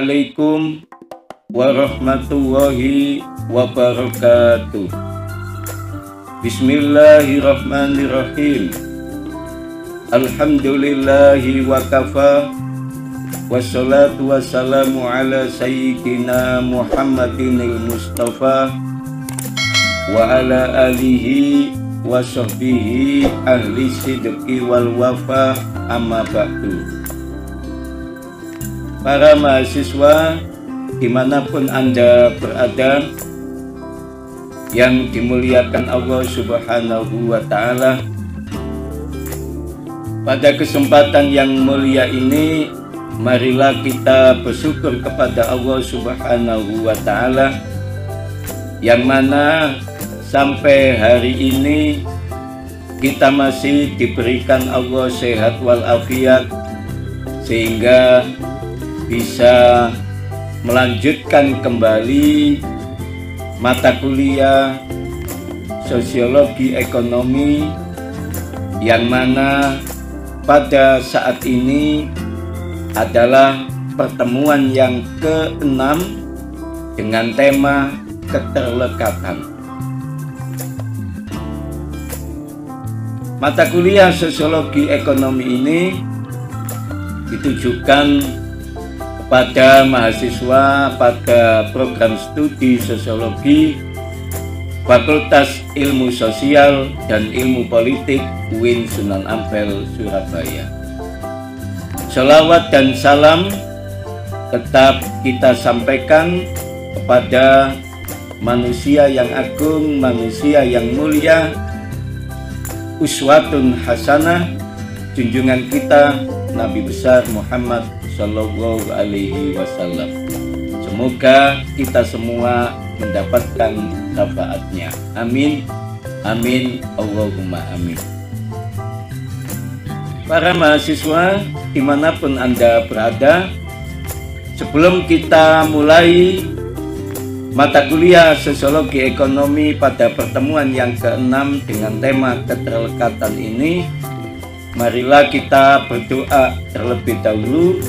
Assalamualaikum warahmatullahi wabarakatuh. Bismillahirrahmanirrahim. Alhamdulillahi wa kafa. Wassalatu wassalamu ala sayyidina Muhammadinil Mustafa wa ala alihi wa sahbihi ahli sidqi wal wafa, amma ba'du. Para mahasiswa dimanapun Anda berada yang dimuliakan Allah Subhanahu wa Ta'ala, pada kesempatan yang mulia ini marilah kita bersyukur kepada Allah Subhanahu wa Ta'ala yang mana sampai hari ini kita masih diberikan Allah sehat walafiat sehingga bisa melanjutkan kembali mata kuliah sosiologi ekonomi yang mana pada saat ini adalah pertemuan yang ke-6 dengan tema keterlekatan. Mata kuliah sosiologi ekonomi ini ditujukan kepada mahasiswa pada program studi sosiologi Fakultas Ilmu Sosial dan Ilmu Politik UIN Sunan Ampel, Surabaya. Shalawat dan salam tetap kita sampaikan kepada manusia yang agung, manusia yang mulia, uswatun hasanah, junjungan kita Nabi besar Muhammad Sallallahu Alaihi Wasallam. Semoga kita semua mendapatkan syafaatnya. Amin, amin, Allahumma amin. Para mahasiswa dimanapun Anda berada, sebelum kita mulai mata kuliah sosiologi ekonomi pada pertemuan yang ke-6 dengan tema keterlekatan ini, marilah kita berdoa terlebih dahulu.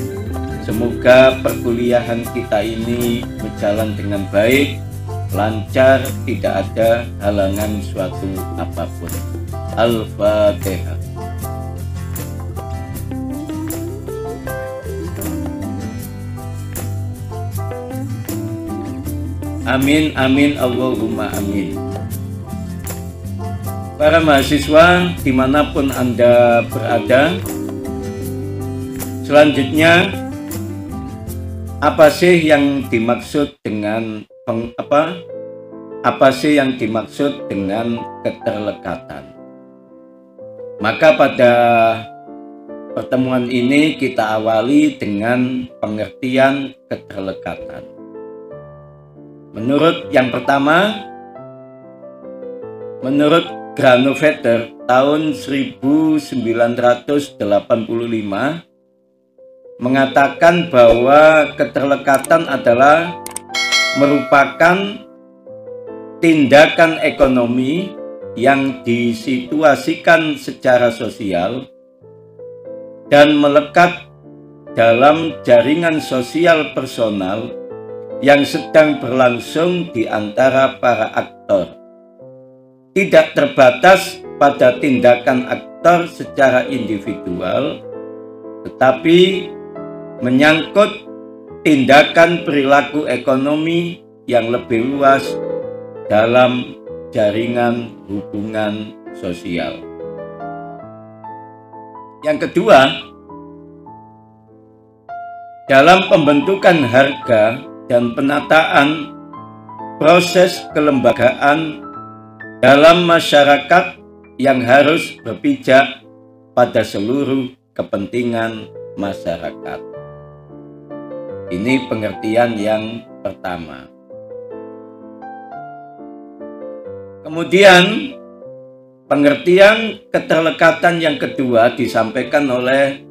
Semoga perkuliahan kita ini berjalan dengan baik, lancar, tidak ada halangan suatu apapun. Al-Fatihah. Amin, amin, Allahumma amin. Para mahasiswa dimanapun Anda berada, selanjutnya apa sih yang dimaksud dengan apa sih yang dimaksud dengan keterlekatan? Maka pada pertemuan ini kita awali dengan pengertian keterlekatan. Menurut yang pertama, menurut Granovetter tahun 1985 mengatakan bahwa keterlekatan adalah merupakan tindakan ekonomi yang disituasikan secara sosial dan melekat dalam jaringan sosial personal yang sedang berlangsung di antara para aktor. Tidak terbatas pada tindakan aktor secara individual, tetapi menyangkut tindakan perilaku ekonomi yang lebih luas dalam jaringan hubungan sosial. Yang kedua, dalam pembentukan harga dan penataan proses kelembagaan dalam masyarakat yang harus berpijak pada seluruh kepentingan masyarakat. Ini pengertian yang pertama. Kemudian pengertian keterlekatan yang kedua disampaikan oleh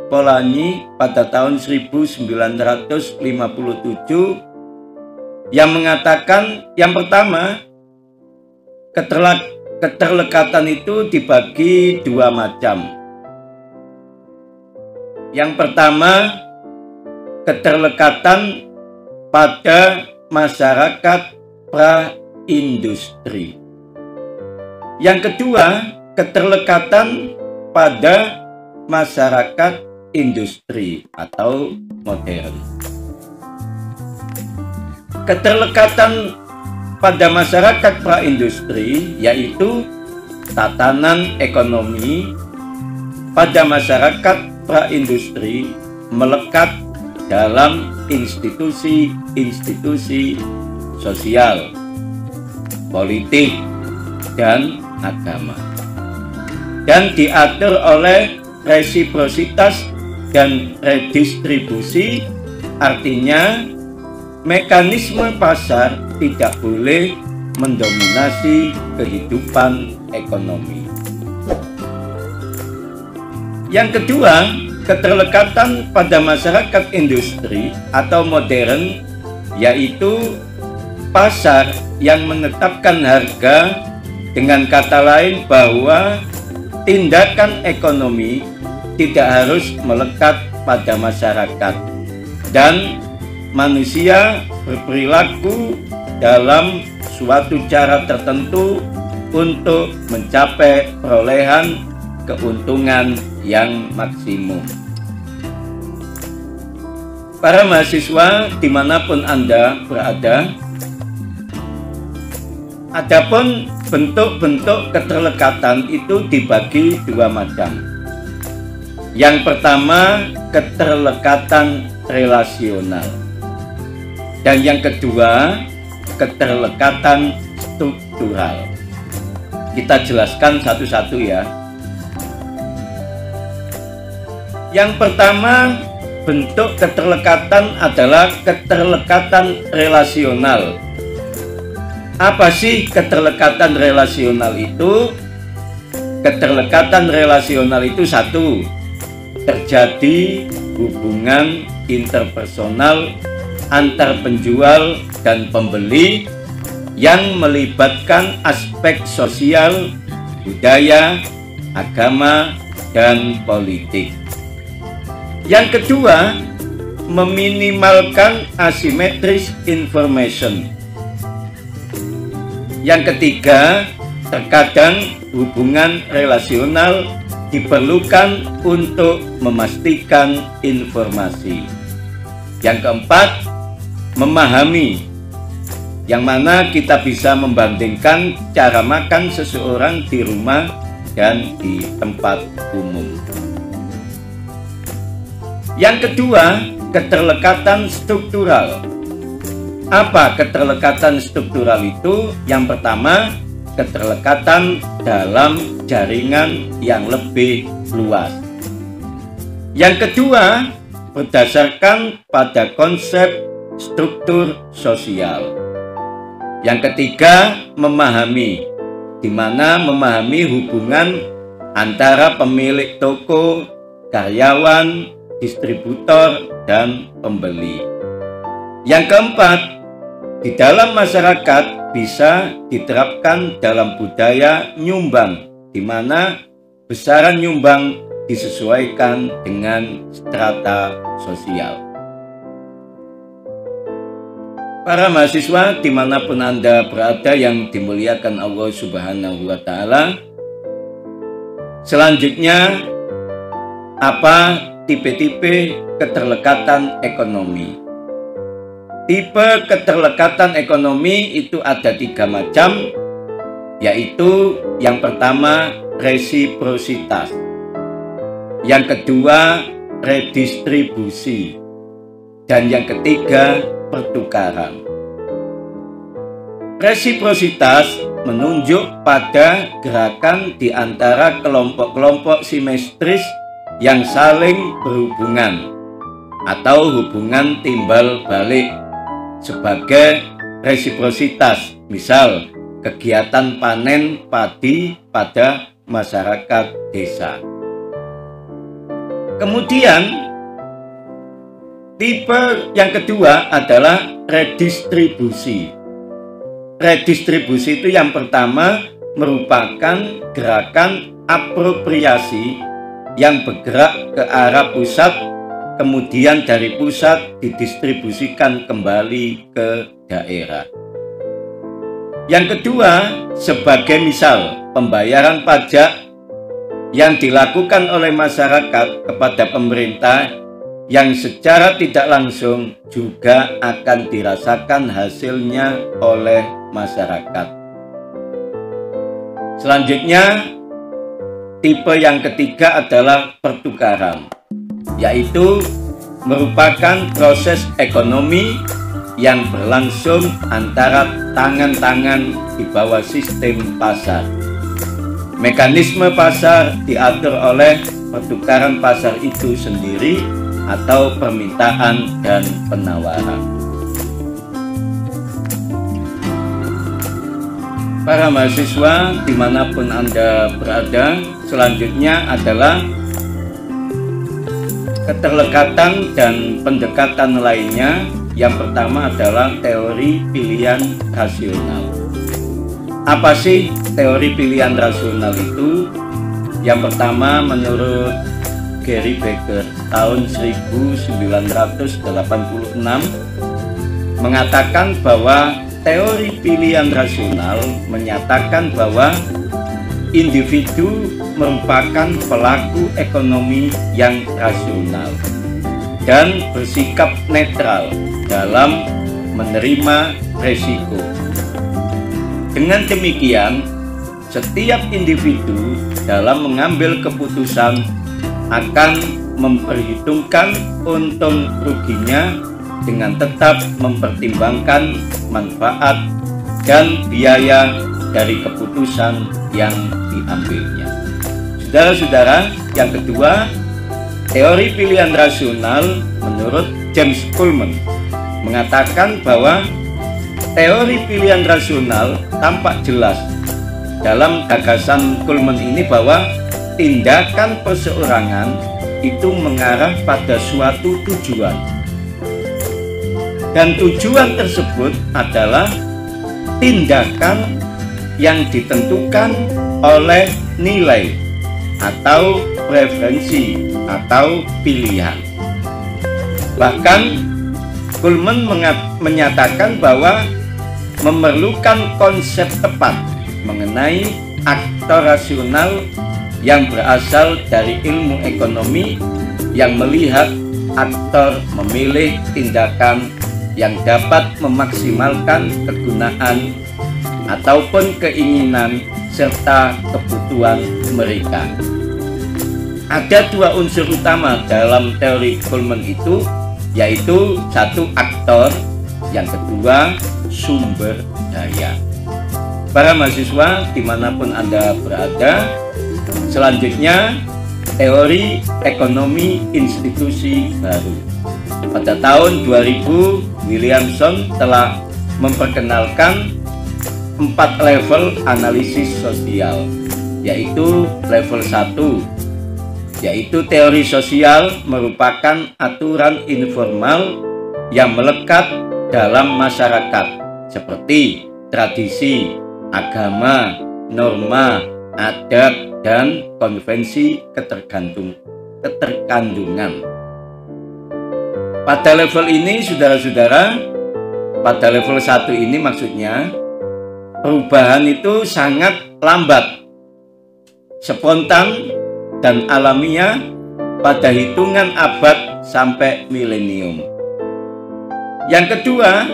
Polanyi pada tahun 1957 yang mengatakan yang pertama, keterlekatan itu dibagi dua macam. Yang pertama, keterlekatan pada masyarakat pra-industri. Yang kedua, keterlekatan pada masyarakat industri atau modern. Keterlekatan pada masyarakat pra-industri yaitu tatanan ekonomi pada masyarakat pra-industri melekat dalam institusi-institusi sosial, politik, dan agama, dan diatur oleh resiprositas dan redistribusi. Artinya mekanisme pasar tidak boleh mendominasi kehidupan ekonomi. Yang kedua, keterlekatan pada masyarakat industri atau modern yaitu pasar yang menetapkan harga, dengan kata lain bahwa tindakan ekonomi tidak harus melekat pada masyarakat dan manusia berperilaku dalam suatu cara tertentu untuk mencapai perolehan keuntungan yang maksimum. Para mahasiswa dimanapun Anda berada, adapun bentuk-bentuk keterlekatan itu dibagi dua macam. Yang pertama, keterlekatan relasional, dan yang kedua, keterlekatan struktural. Kita jelaskan satu-satu ya. Yang pertama, bentuk keterlekatan adalah keterlekatan relasional. Apa sih keterlekatan relasional itu? Keterlekatan relasional itu satu, terjadi hubungan interpersonal antar penjual dan pembeli yang melibatkan aspek sosial, budaya, agama, dan politik. Yang kedua, meminimalkan asymmetric information. Yang ketiga, terkadang hubungan relasional diperlukan untuk memastikan informasi. Yang keempat, memahami, yang mana kita bisa membandingkan cara makan seseorang di rumah dan di tempat umum. Yang kedua, keterlekatan struktural. Apa keterlekatan struktural itu? Yang pertama, keterlekatan dalam jaringan yang lebih luas. Yang kedua, berdasarkan pada konsep struktur sosial. Yang ketiga, memahami, di mana memahami hubungan antara pemilik toko, karyawan, distributor, dan pembeli. Yang keempat, di dalam masyarakat bisa diterapkan dalam budaya nyumbang, di mana besaran nyumbang disesuaikan dengan strata sosial. Para mahasiswa dimanapun Anda berada yang dimuliakan Allah Subhanahu wa Ta'ala, selanjutnya apa tipe-tipe keterlekatan ekonomi? Tipe keterlekatan ekonomi itu ada 3 macam, yaitu yang pertama resiprositas, yang kedua redistribusi, dan yang ketiga pertukaran. Resiprositas menunjuk pada gerakan di antara kelompok-kelompok simetris yang saling berhubungan atau hubungan timbal balik sebagai resiprositas. Misal, kegiatan panen padi pada masyarakat desa. Kemudian, tipe yang kedua adalah redistribusi. Redistribusi itu yang pertama merupakan gerakan apropriasi yang bergerak ke arah pusat kemudian dari pusat didistribusikan kembali ke daerah. Yang kedua, sebagai misal pembayaran pajak yang dilakukan oleh masyarakat kepada pemerintah yang secara tidak langsung juga akan dirasakan hasilnya oleh masyarakat. Selanjutnya, tipe yang ketiga adalah pertukaran, yaitu merupakan proses ekonomi yang berlangsung antara tangan-tangan di bawah sistem pasar. Mekanisme pasar diatur oleh pertukaran pasar itu sendiri atau permintaan dan penawaran. Para mahasiswa dimanapun Anda berada, selanjutnya adalah keterlekatan dan pendekatan lainnya. Yang pertama adalah teori pilihan rasional. Apa sih teori pilihan rasional itu? Yang pertama, menurut Gary Becker tahun 1986 mengatakan bahwa teori pilihan rasional menyatakan bahwa individu merupakan pelaku ekonomi yang rasional dan bersikap netral dalam menerima resiko. Dengan demikian, setiap individu dalam mengambil keputusan akan memperhitungkan untung ruginya dengan tetap mempertimbangkan manfaat dan biaya dari keputusan yang diambilnya. Saudara-saudara, yang kedua, teori pilihan rasional menurut James Kuhlman mengatakan bahwa teori pilihan rasional tampak jelas dalam gagasan Kuhlman ini bahwa tindakan perseorangan itu mengarah pada suatu tujuan, dan tujuan tersebut adalah tindakan yang ditentukan oleh nilai atau preferensi atau pilihan. Bahkan Kuhlman menyatakan bahwa memerlukan konsep tepat mengenai aktor rasional yang berasal dari ilmu ekonomi yang melihat aktor memilih tindakan yang dapat memaksimalkan kegunaan ataupun keinginan serta kebutuhan mereka. Ada dua unsur utama dalam teori Kuhlman itu, yaitu satu aktor, yang kedua sumber daya. Para mahasiswa dimanapun Anda berada, selanjutnya teori ekonomi institusi baru. Pada tahun 2000, Williamson telah memperkenalkan 4 level analisis sosial, yaitu level 1, yaitu teori sosial merupakan aturan informal yang melekat dalam masyarakat seperti tradisi, agama, norma, adat, dan konvensi keterkandungan. Pada level ini, saudara-saudara, pada level 1 ini maksudnya perubahan itu sangat lambat, spontan, dan alamiah pada hitungan abad sampai milenium. Yang kedua,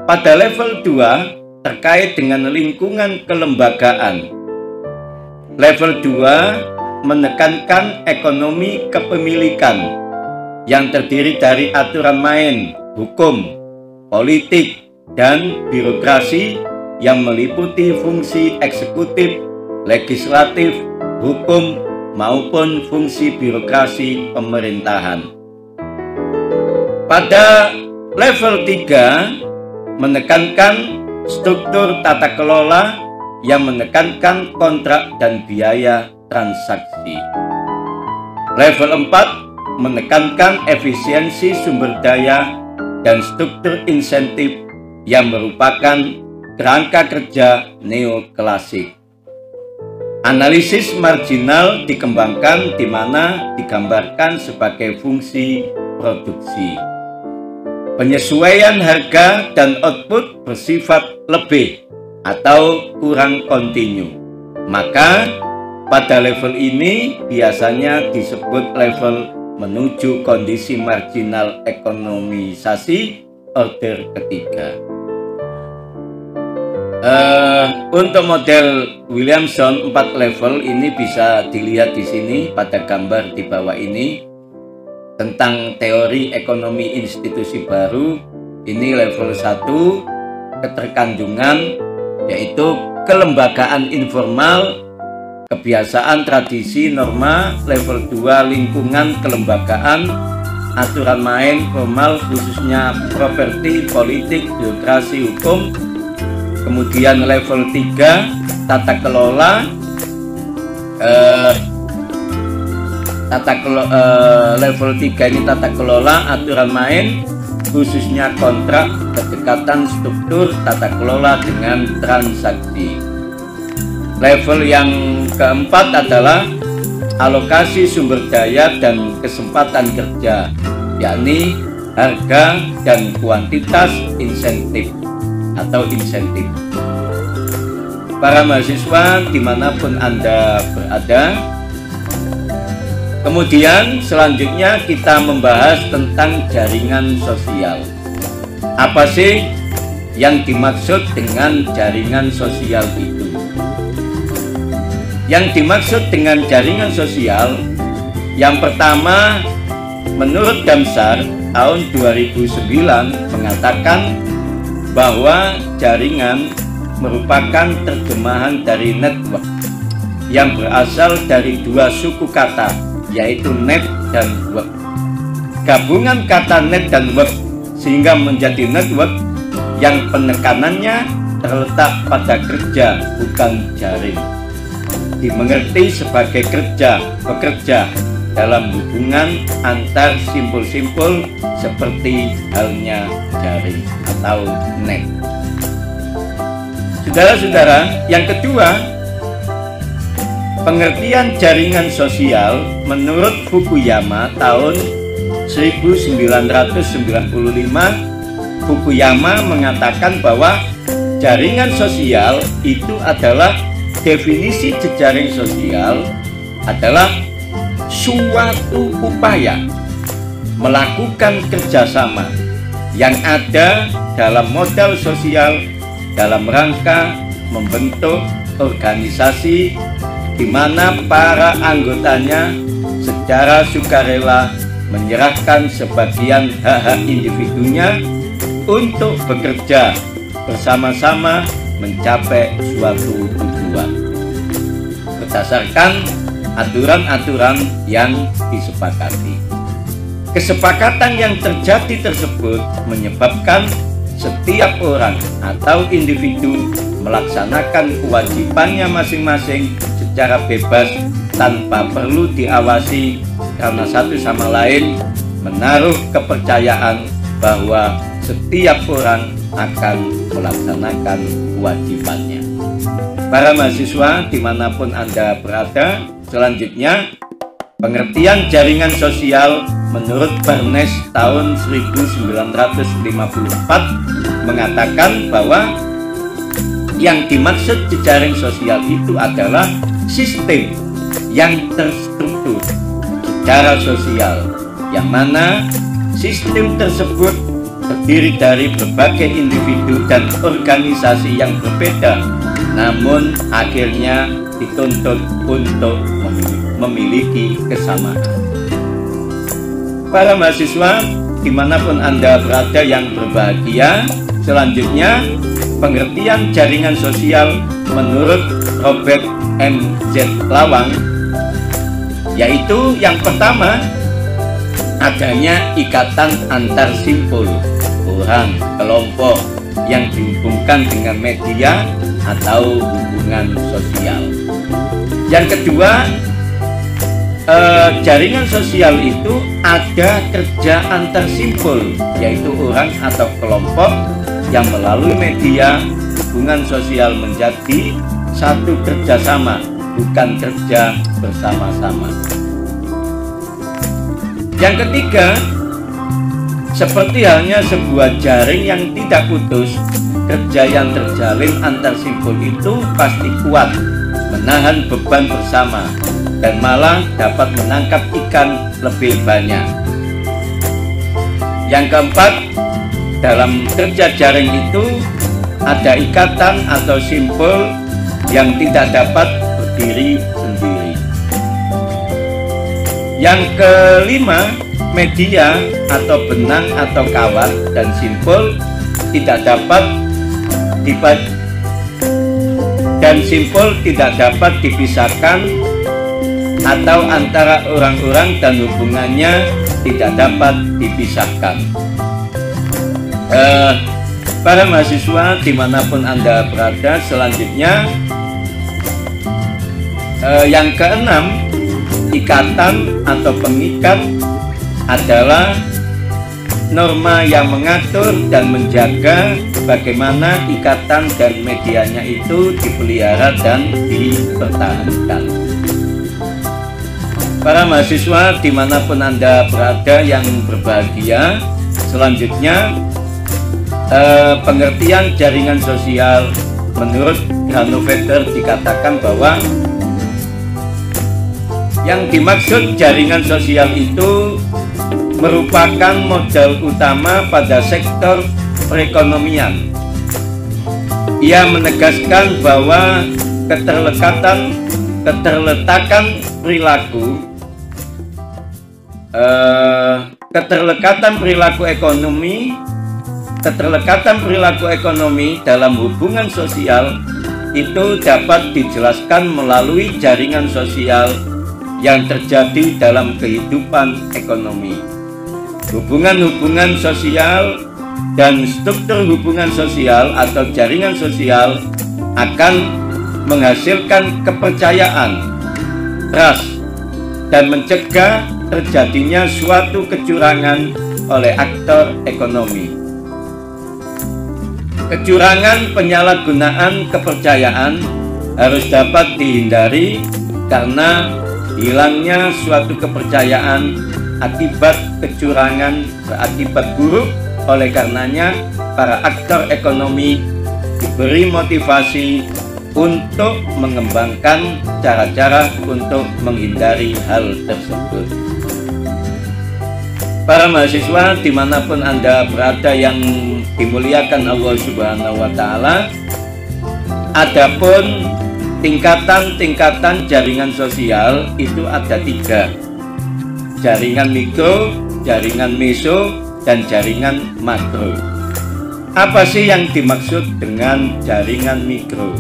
pada level 2 terkait dengan lingkungan kelembagaan. Level 2 menekankan ekonomi kepemilikan yang terdiri dari aturan main, hukum, politik, dan birokrasi yang meliputi fungsi eksekutif, legislatif, hukum, maupun fungsi birokrasi pemerintahan. Pada level 3 menekankan struktur tata kelola yang menekankan kontrak dan biaya transaksi. Level 4 menekankan efisiensi sumber daya dan struktur insentif yang merupakan kerangka kerja neoklasik. Analisis marginal dikembangkan di mana digambarkan sebagai fungsi produksi. Penyesuaian harga dan output bersifat lebih atau kurang kontinu. Maka pada level ini biasanya disebut level menuju kondisi marginal ekonomisasi order ketiga. Untuk model Williamson 4 level ini bisa dilihat di sini pada gambar di bawah ini tentang teori ekonomi institusi baru. Ini level 1 keterkandungan, yaitu kelembagaan informal, kebiasaan, tradisi, norma. Level 2 lingkungan kelembagaan, aturan main formal khususnya properti, politik, birokrasi, hukum. Kemudian level 3 tata kelola, level 3 ini tata kelola, aturan main khususnya kontrak, kedekatan, struktur, tata kelola dengan transaksi. Level yang keempat adalah alokasi sumber daya dan kesempatan kerja, yakni harga dan kuantitas insentif atau insentif. Para mahasiswa dimanapun Anda berada. Kemudian selanjutnya kita membahas tentang jaringan sosial. Apa sih yang dimaksud dengan jaringan sosial itu? Yang dimaksud dengan jaringan sosial, yang pertama, menurut Damsar tahun 2009 mengatakan bahwa jaringan merupakan terjemahan dari network yang berasal dari dua suku kata, yaitu net dan work. Gabungan kata net dan work sehingga menjadi network yang penekanannya terletak pada kerja, bukan jaring. Dimengerti sebagai bekerja dalam hubungan antar simpul-simpul seperti halnya jaring atau net. Saudara-saudara, yang kedua, pengertian jaringan sosial menurut Fukuyama tahun 1995. Fukuyama mengatakan bahwa jaringan sosial itu adalah definisi jejaring sosial adalah suatu upaya melakukan kerjasama yang ada dalam modal sosial dalam rangka membentuk organisasi di mana para anggotanya secara sukarela menyerahkan sebagian hak-hak individunya untuk bekerja bersama-sama mencapai suatu tujuan berdasarkan aturan-aturan yang disepakati. Kesepakatan yang terjadi tersebut menyebabkan setiap orang atau individu melaksanakan kewajibannya masing-masing secara bebas tanpa perlu diawasi, karena satu sama lain menaruh kepercayaan bahwa setiap orang akan melaksanakan kewajibannya. Para mahasiswa dimanapun Anda berada, selanjutnya pengertian jaringan sosial menurut Barnes tahun 1954 mengatakan bahwa yang dimaksud jejaring sosial itu adalah sistem yang terstruktur secara sosial, yang mana sistem tersebut terdiri dari berbagai individu dan organisasi yang berbeda, namun akhirnya dituntut untuk memiliki kesamaan. Para mahasiswa dimanapun Anda berada yang berbahagia, selanjutnya pengertian jaringan sosial menurut Robert M. Z. Lawang, yaitu yang pertama, adanya ikatan antar simpul, orang, kelompok yang dihubungkan dengan media atau hubungan sosial. Yang kedua, jaringan sosial itu ada kerja antar simpul, yaitu orang atau kelompok yang melalui media hubungan sosial menjadi satu kerjasama bukan kerja bersama-sama. Yang ketiga, seperti halnya sebuah jaring yang tidak putus, kerja yang terjalin antar simpul itu pasti kuat menahan beban bersama dan malah dapat menangkap ikan lebih banyak. Yang keempat, dalam kerja jaring itu ada ikatan atau simpul yang tidak dapat berdiri sendiri. Yang kelima, media atau benang atau kawat dan simpul tidak dapat dipisahkan atau antara orang-orang dan hubungannya tidak dapat dipisahkan. Para mahasiswa dimanapun Anda berada, selanjutnya yang keenam, ikatan atau pengikat adalah norma yang mengatur dan menjaga bagaimana ikatan dan medianya itu dipelihara dan dipertahankan. Para mahasiswa dimanapun Anda berada yang berbahagia, selanjutnya pengertian jaringan sosial menurut Granovetter dikatakan bahwa yang dimaksud jaringan sosial itu merupakan modal utama pada sektor perekonomian. Ia menegaskan bahwa keterlekatan perilaku ekonomi dalam hubungan sosial itu dapat dijelaskan melalui jaringan sosial yang terjadi dalam kehidupan ekonomi. Hubungan-hubungan sosial dan struktur hubungan sosial atau jaringan sosial akan menghasilkan kepercayaan, trust, dan mencegah terjadinya suatu kecurangan oleh aktor ekonomi. Kecurangan penyalahgunaan kepercayaan harus dapat dihindari karena hilangnya suatu kepercayaan akibat kecurangan berakibat buruk. Oleh karenanya para aktor ekonomi diberi motivasi untuk mengembangkan cara-cara untuk menghindari hal tersebut. Para mahasiswa dimanapun Anda berada yang dimuliakan Allah Subhanahu wa Ta'ala, adapun tingkatan-tingkatan jaringan sosial itu ada 3: jaringan mikro, jaringan meso, dan jaringan makro. Apa sih yang dimaksud dengan jaringan mikro?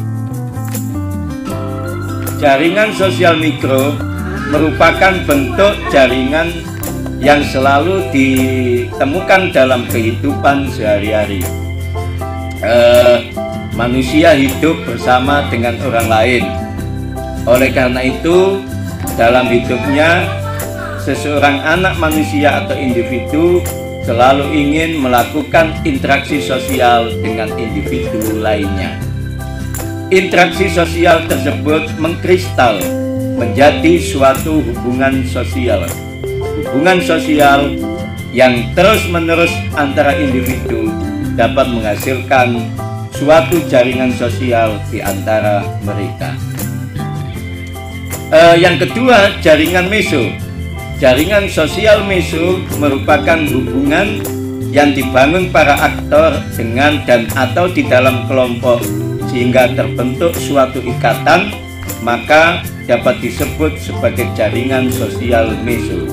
Jaringan sosial mikro merupakan bentuk jaringan yang selalu ditemukan dalam kehidupan sehari-hari. Manusia hidup bersama dengan orang lain. Oleh karena itu, dalam hidupnya seseorang anak manusia atau individu selalu ingin melakukan interaksi sosial dengan individu lainnya. Interaksi sosial tersebut mengkristal menjadi suatu hubungan sosial. Hubungan sosial yang terus-menerus antara individu dapat menghasilkan suatu jaringan sosial di antara mereka. Yang kedua, jaringan meso. Jaringan sosial meso merupakan hubungan yang dibangun para aktor dengan dan atau di dalam kelompok sehingga terbentuk suatu ikatan, maka dapat disebut sebagai jaringan sosial meso.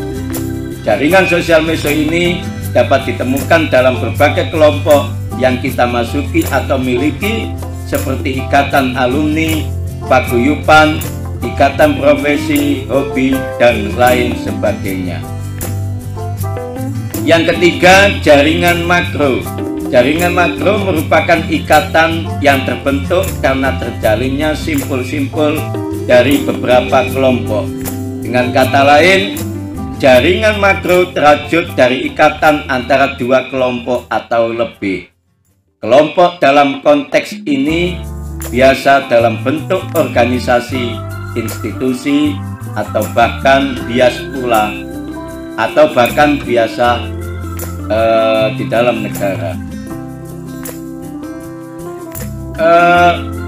Jaringan sosial meso ini dapat ditemukan dalam berbagai kelompok yang kita masuki atau miliki, seperti ikatan alumni, paguyuban, ikatan profesi, hobi, dan lain sebagainya. Yang ketiga, jaringan makro. Jaringan makro merupakan ikatan yang terbentuk karena terjalinnya simpul-simpul dari beberapa kelompok. Dengan kata lain, jaringan makro terwujud dari ikatan antara dua kelompok atau lebih. Kelompok dalam konteks ini biasa dalam bentuk organisasi institusi, atau bahkan bias pula, atau bahkan biasa di dalam negara.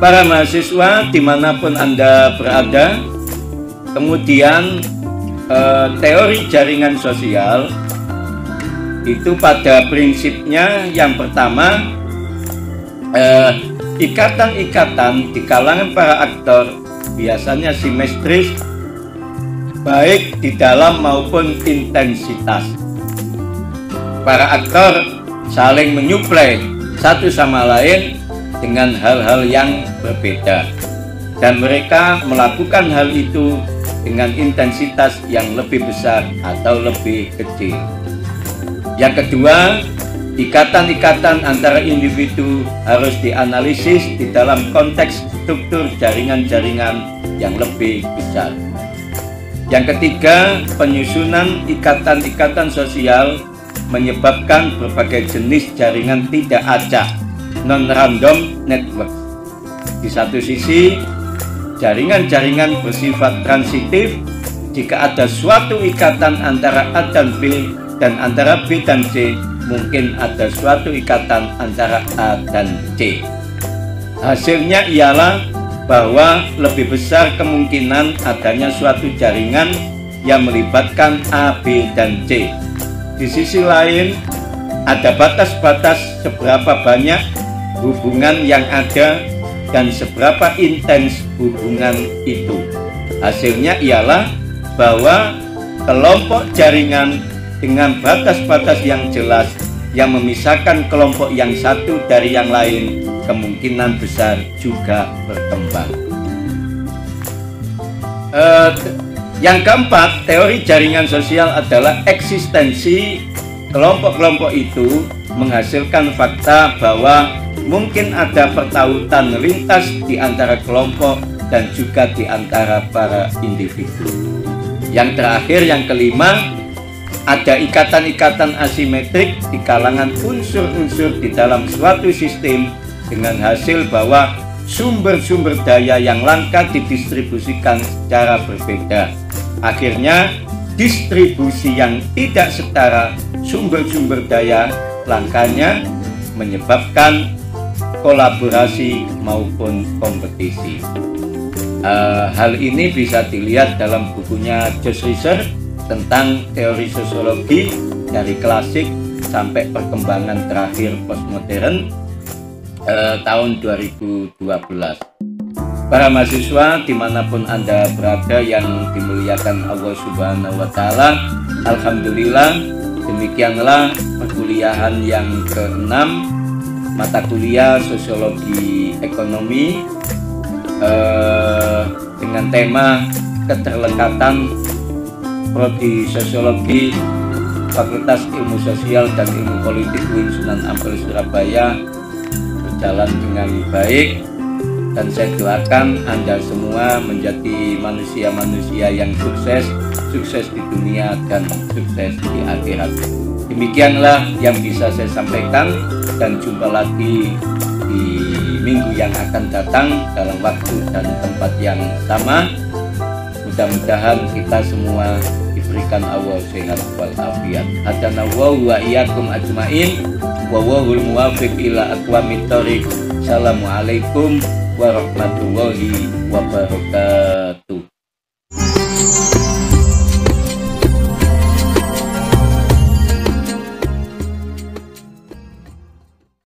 Para mahasiswa dimanapun Anda berada, kemudian teori jaringan sosial itu pada prinsipnya yang pertama, ikatan-ikatan di kalangan para aktor biasanya simetris, baik di dalam maupun intensitas. Para aktor saling menyuplai satu sama lain dengan hal-hal yang berbeda, dan mereka melakukan hal itu dengan intensitas yang lebih besar atau lebih kecil. Yang kedua, ikatan-ikatan antara individu harus dianalisis di dalam konteks struktur jaringan-jaringan yang lebih besar. Yang ketiga, penyusunan ikatan-ikatan sosial menyebabkan berbagai jenis jaringan tidak acak, non-random network. Di satu sisi, jaringan-jaringan bersifat transitif. Jika ada suatu ikatan antara A dan B dan antara B dan C, mungkin ada suatu ikatan antara A dan C. Hasilnya ialah bahwa lebih besar kemungkinan adanya suatu jaringan yang melibatkan A, B, dan C. Di sisi lain, ada batas-batas seberapa banyak hubungan yang ada dan seberapa intens hubungan itu. Hasilnya ialah bahwa kelompok jaringan dengan batas-batas yang jelas yang memisahkan kelompok yang satu dari yang lain kemungkinan besar juga berkembang. Yang keempat, teori jaringan sosial adalah eksistensi kelompok-kelompok itu menghasilkan fakta bahwa mungkin ada pertautan lintas di antara kelompok dan juga di antara para individu. Yang terakhir, yang kelima, ada ikatan-ikatan asimetrik di kalangan unsur-unsur di dalam suatu sistem dengan hasil bahwa sumber-sumber daya yang langka didistribusikan secara berbeda. Akhirnya, distribusi yang tidak setara sumber-sumber daya langkanya menyebabkan kolaborasi maupun kompetisi. Hal ini bisa dilihat dalam bukunya Josh Riser tentang teori sosiologi dari klasik sampai perkembangan terakhir postmodern tahun 2012. Para mahasiswa dimanapun Anda berada yang dimuliakan Allah Subhanahu wa Ta'ala, alhamdulillah, demikianlah perkuliahan yang ke-6 mata kuliah sosiologi ekonomi dengan tema keterlekatan prodi sosiologi Fakultas Ilmu Sosial dan Ilmu Politik UIN Sunan Ampel Surabaya berjalan dengan baik, dan saya doakan Anda semua menjadi manusia-manusia yang sukses di dunia dan sukses di akhirat. Demikianlah yang bisa saya sampaikan, dan jumpa lagi di minggu yang akan datang dalam waktu dan tempat yang sama. Mudah-mudahan kita semua diberikan Allah sehat walafiat. Hadanallahu wa iyyakum ajmain wa wahul muwafiq ila aqwamit thoriq. Assalamualaikum warahmatullahi wabarakatuh.